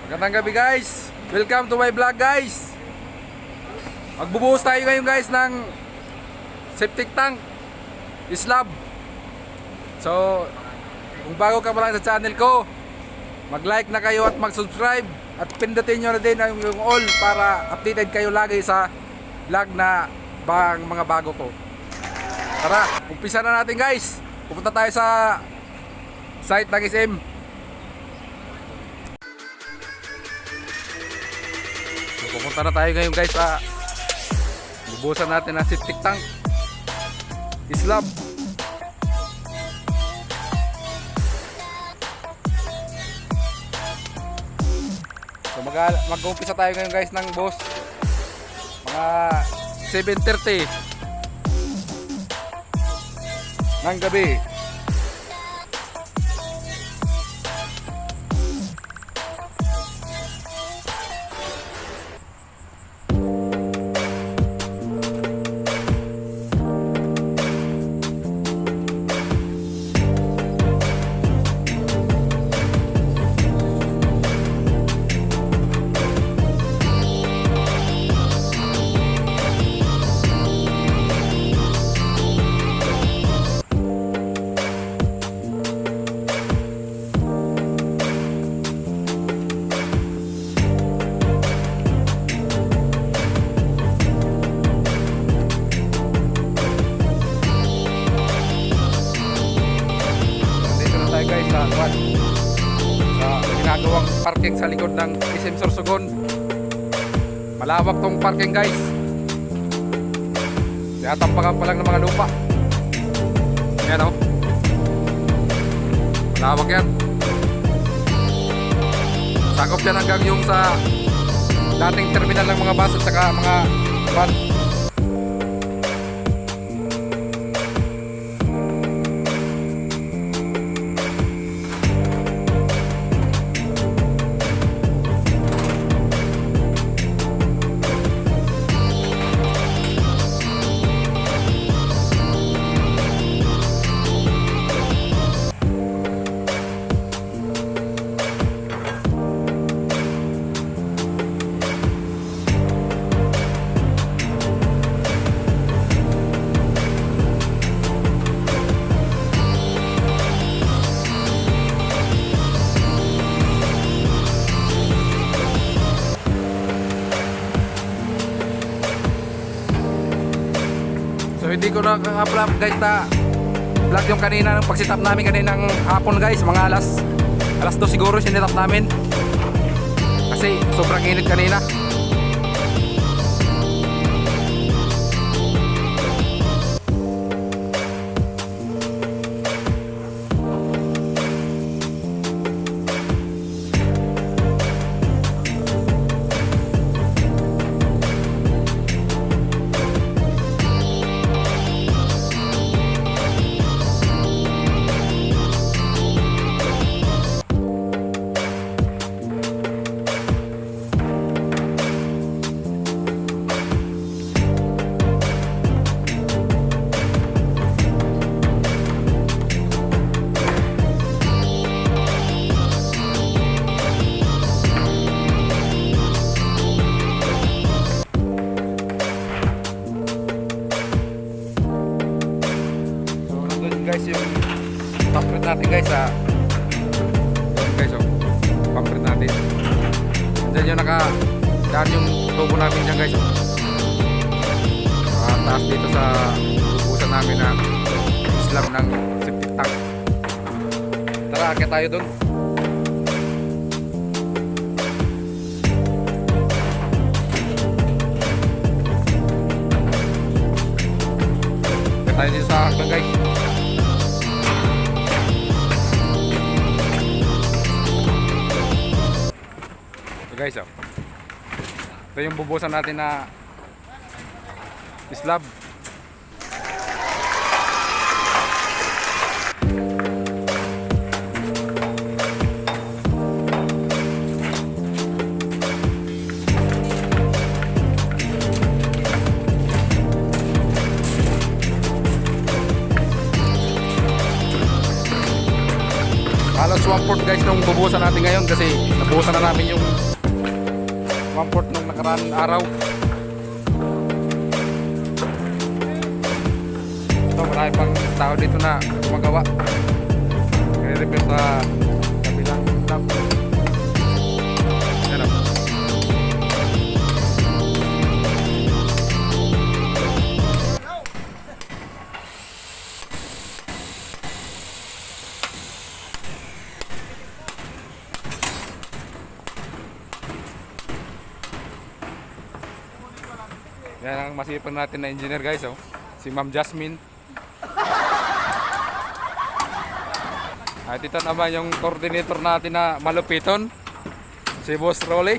Magandang gabi guys. Welcome to my vlog guys. Magbubuhos tayo ngayon guys ng septic tank Slab. So kung bago ka pa lang sa channel ko, mag-like na kayo at mag-subscribe. At pindutin nyo na din yung all para updated kayo lagi sa vlog na mga bago ko. Tara, umpisa na natin guys. Pupunta tayo sa site ng SM. Pupunta na tayo ngayon guys sa bubusan natin ang septic tank Slab. So mag-uumpisa tayo ngayon guys ng boss mga 7:30 ng gabi. Sa ginagawang parking sa likod ng SM Sorsogon. Malawak tong parking guys. Tinatampakan pa lang ng mga lupa. Yan o. Malawak yan. Sakop yan hanggang yung sa dating terminal ng mga bus at saka mga van. So hindi ko na-upload guys na vlog yung kanina ng pagsitap namin kaninang hapon guys, mga alas 2 siguro sinitap namin kasi sobrang init kanina. Guys, yung pumper natin guys guys, pumper natin dyan yung nakadaan yung tubo namin dyan guys. Taas dito sa bubusan namin na slab ng septic tank. Tara, akit tayo dun. Akit tayo dito sa hagdan guys. Guys, ito yung bubusan natin na slab. Halos 1 1/4 guys nung bubuhusan natin ngayon kasi nabuhusan na namin yung 1/4 nung nakaraan araw. Ito, marami pang tao dito na gumagawa. Nire-repair sa kabilang slab. Yan o. Yan ang masipag natin na engineer guys, oh. Si Ma'am Jasmine. At ito naman yung coordinator natin na malupiton, si Boss Rolly.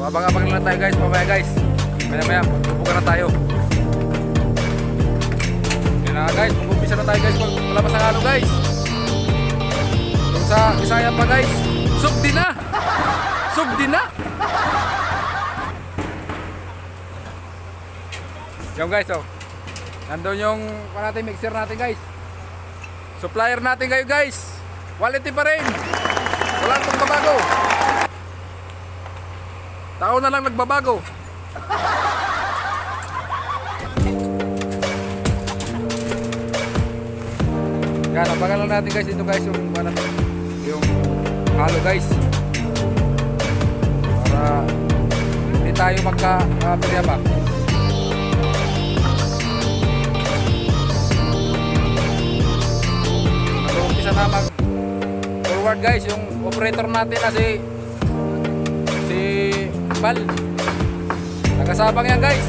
Abang-abang lang tayo guys, mamaya guys. Maya-maya, magbubuka na tayo. Yan na guys, mag-umpisa na tayo guys. Malabas ang halo guys. Kung sa Bisaya pa guys, sugdi na! Sugdi na! Yung guys, oh. Nandun yung mixer natin guys. Supplier natin kayo guys. Quality pa rin. Walang pagbabago. Tao na lang nagbabago. Yan, abangan lang natin guys dito guys yung halo guys. Para hindi tayo magka-perya pa. Nag-uumpisa na mag-forward guys yung operator natin na si Bal. Nakasabang yan guys.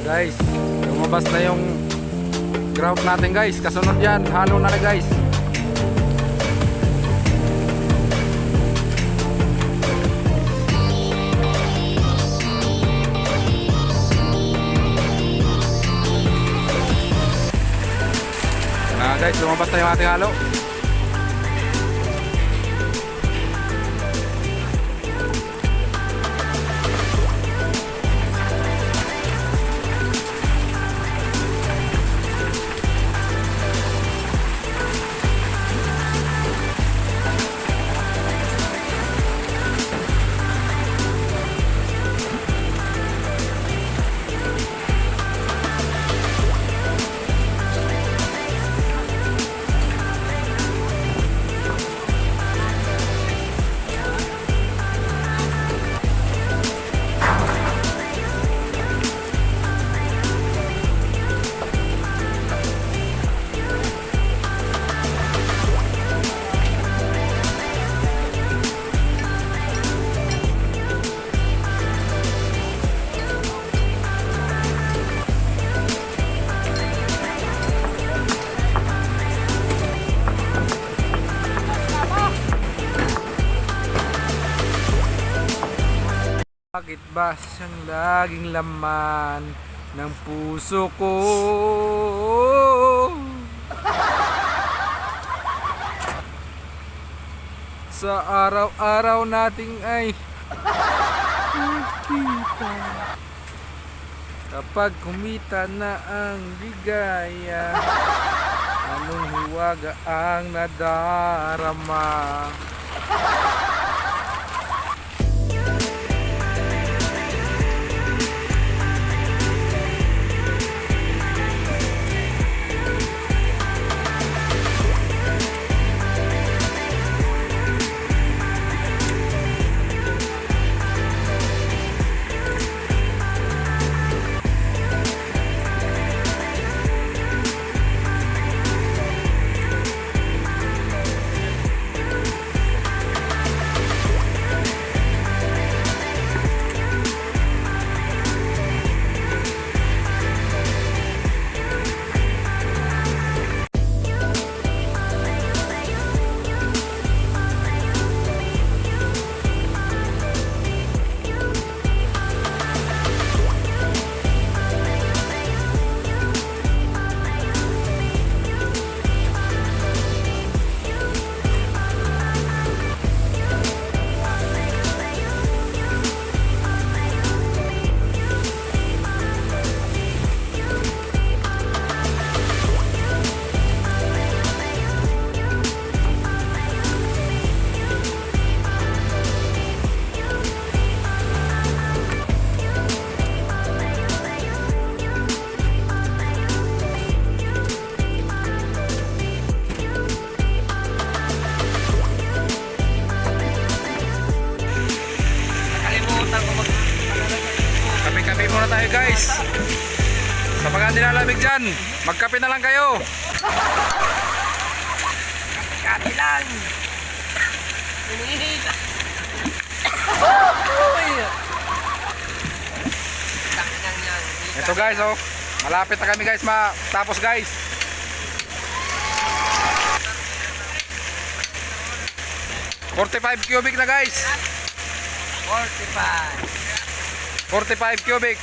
Guys, lumabas na yung grout natin guys. Kasunod yan, halo na guys. Guys, lumabas na yung ating halo. Bakit ba siyang laging laman ng puso ko? Sa araw-araw nating ay nakita. Kapag kumita na ang ligaya, anong hiwaga ang nadarama? Kape-kape muna tayo guys. Sa mga nilalamig dyan, magkape na lang kayo. Kape lang. Ito guys, oh. Malapit na kami guys matapos guys. $45 cubic na guys. 45 cubic.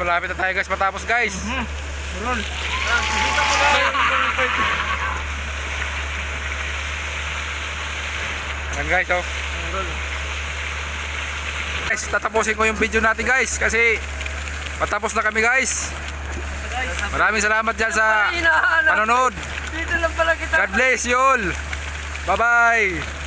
Malapit na tayo guys matapos guys. Ayan guys, oh. Guys, tatapusin ko yung video natin guys kasi matapos na kami guys. Maraming salamat dyan sa panonood. Dito lang pala kita. God bless you all. Bye bye.